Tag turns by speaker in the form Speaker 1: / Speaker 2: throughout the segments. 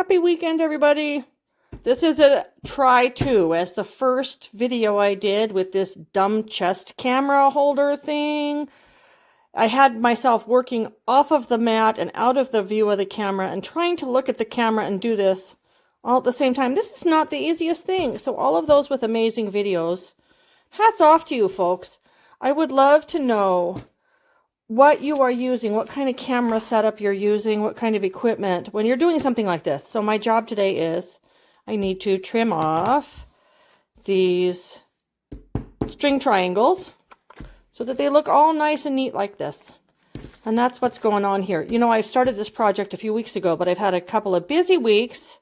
Speaker 1: Happy weekend, everybody. This is a try two, as the first video I did with this dumb chest camera holder thing. I had myself working off of the mat and out of the view of the camera and trying to look at the camera and do this all at the same time. This is not the easiest thing. So all of those with amazing videos, hats off to you folks. I would love to know what you are using, what kind of camera setup you're using, what kind of equipment when you're doing something like this. So my job today is I need to trim off these string triangles so that they look all nice and neat like this. And that's what's going on here. You know, I started this project a few weeks ago, but I've had a couple of busy weeks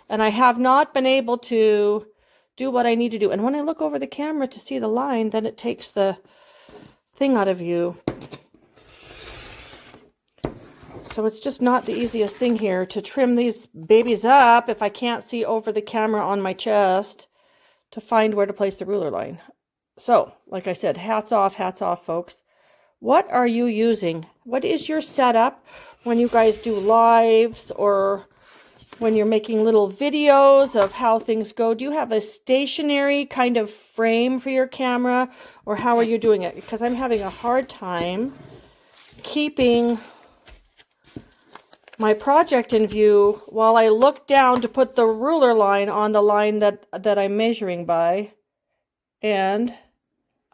Speaker 1: and I have not been able to do what I need to do. And when I look over the camera to see the line, then it takes the thing out of view. So it's just not the easiest thing here to trim these babies up if I can't see over the camera on my chest to find where to place the ruler line. So, like I said, hats off, folks. What are you using? What is your setup when you guys do lives or when you're making little videos of how things go? Do you have a stationary kind of frame for your camera, or how are you doing it? Because I'm having a hard time keeping my project in view while I look down to put the ruler line on the line that I'm measuring by. And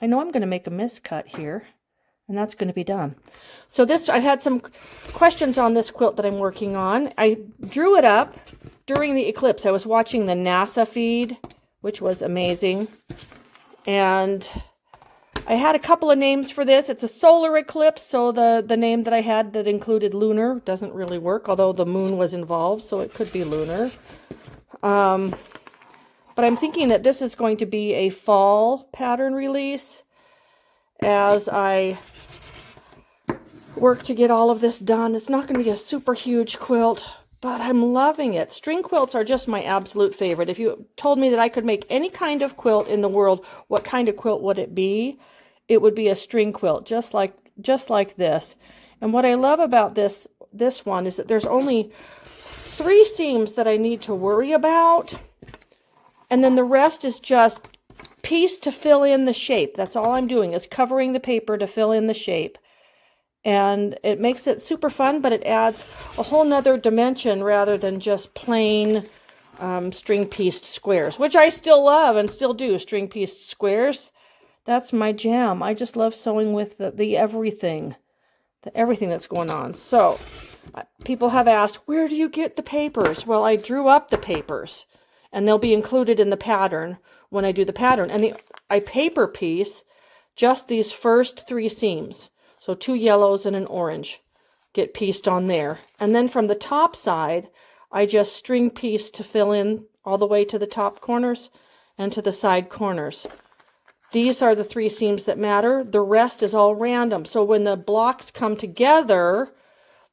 Speaker 1: I know I'm going to make a miscut here, and that's going to be done. So this, I had some questions on this quilt that I'm working on. I drew it up during the eclipse. I was watching the NASA feed, which was amazing. And I had a couple of names for this. It's a solar eclipse, so the name that I had that included lunar doesn't really work, although the moon was involved, so it could be lunar. But I'm thinking that this is going to be a fall pattern release as I work to get all of this done. It's not going to be a super huge quilt, but I'm loving it. String quilts are just my absolute favorite. If you told me that I could make any kind of quilt in the world, what kind of quilt would it be? It would be a string quilt, just like this. And what I love about this one is that there's only 3 seams that I need to worry about. And then the rest is just piece to fill in the shape. That's all I'm doing, is covering the paper to fill in the shape. And it makes it super fun, but it adds a whole nother dimension rather than just plain string pieced squares, which I still love and still do. String pieced squares, that's my jam. I just love sewing with the everything that's going on. So people have asked, where do you get the papers? Well, I drew up the papers, and they'll be included in the pattern when I do the pattern. And I paper piece just these first 3 seams. So 2 yellows and an orange get pieced on there. And then from the top side, I just string piece to fill in all the way to the top corners and to the side corners. These are the 3 seams that matter. The rest is all random. So when the blocks come together,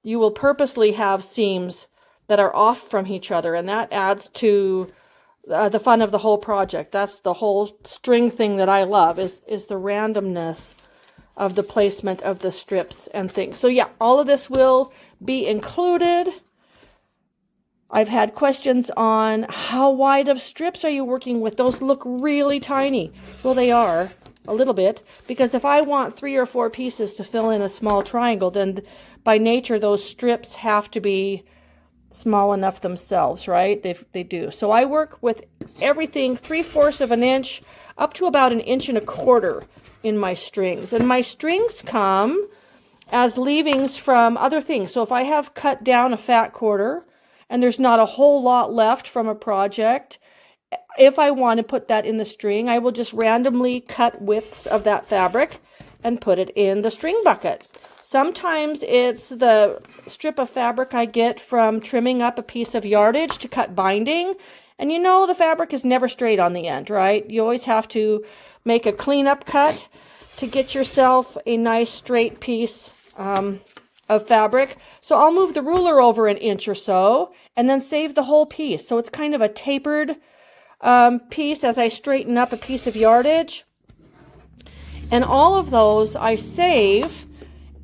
Speaker 1: you will purposely have seams that are off from each other, and that adds to the fun of the whole project. That's the whole string thing that I love, is the randomness of the placement of the strips and things. So yeah, all of this will be included. I've had questions on how wide of strips are you working with? Those look really tiny. Well, they are a little bit, because if I want 3 or 4 pieces to fill in a small triangle, then by nature those strips have to be small enough themselves, right? They do. So I work with everything 3/4 of an inch up to about 1.25 inches in my strings. And my strings come as leavings from other things. So if I have cut down a fat quarter and there's not a whole lot left from a project, if I want to put that in the string, I will just randomly cut widths of that fabric and put it in the string bucket. Sometimes it's the strip of fabric I get from trimming up a piece of yardage to cut binding. And you know the fabric is never straight on the end, right? You always have to make a cleanup cut to get yourself a nice straight piece of fabric. So I'll move the ruler over 1 inch or so and then save the whole piece. So it's kind of a tapered piece as I straighten up a piece of yardage. And all of those I save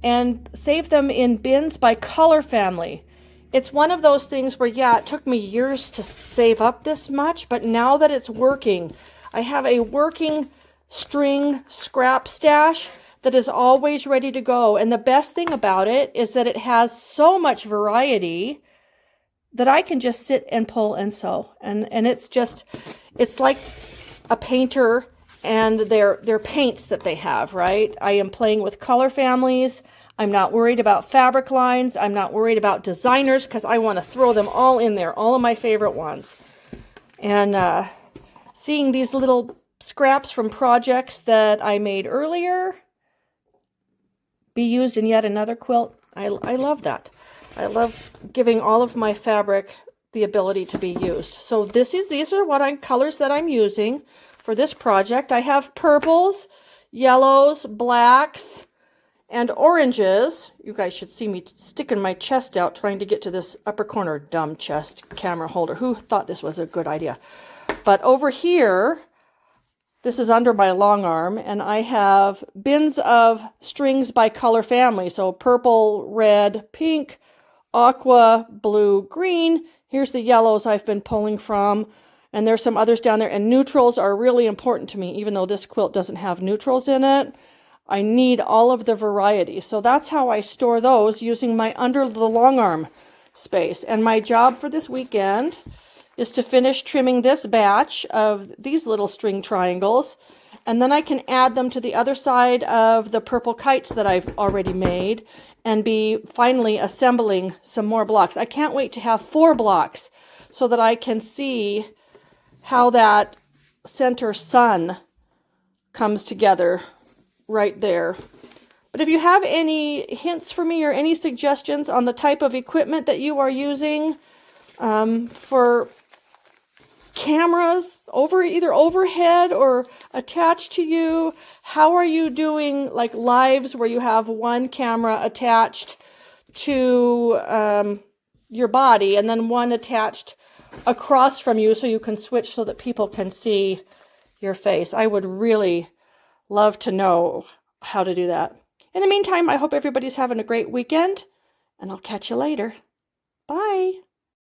Speaker 1: them in bins by color family. it's one of those things where, yeah, it took me years to save up this much, but now that it's working, I have a working string scrap stash that is always ready to go. And the best thing about it is that it has so much variety that I can just sit and pull and sew. And it's just, it's like a painter and their paints that they have, right? I am playing with color families. I'm not worried about fabric lines. I'm not worried about designers because I want to throw them all in there, all of my favorite ones. And seeing these little scraps from projects that I made earlier be used in yet another quilt, I love that. I love giving all of my fabric the ability to be used. So these are colors that I'm using for this project. I have purples, yellows, blacks, and oranges. You guys should see me sticking my chest out trying to get to this upper corner. Dumb chest camera holder. Who thought this was a good idea? But over here, this is under my long arm, and I have bins of strings by color family. So purple, red, pink, aqua, blue, green. Here's the yellows I've been pulling from. And there's some others down there. And neutrals are really important to me, even though this quilt doesn't have neutrals in it. I need all of the variety. So that's how I store those, using my under the long arm space. And my job for this weekend is to finish trimming this batch of these little string triangles. And then I can add them to the other side of the purple kites that I've already made and be finally assembling some more blocks. I can't wait to have 4 blocks so that I can see how that center sun comes together right there. But if you have any hints for me or any suggestions on the type of equipment that you are using for cameras either overhead or attached to you, how are you doing like lives where you have one camera attached to your body and then one attached across from you so you can switch so that people can see your face? I would really love to know how to do that. In the meantime, I hope everybody's having a great weekend, and I'll catch you later. Bye.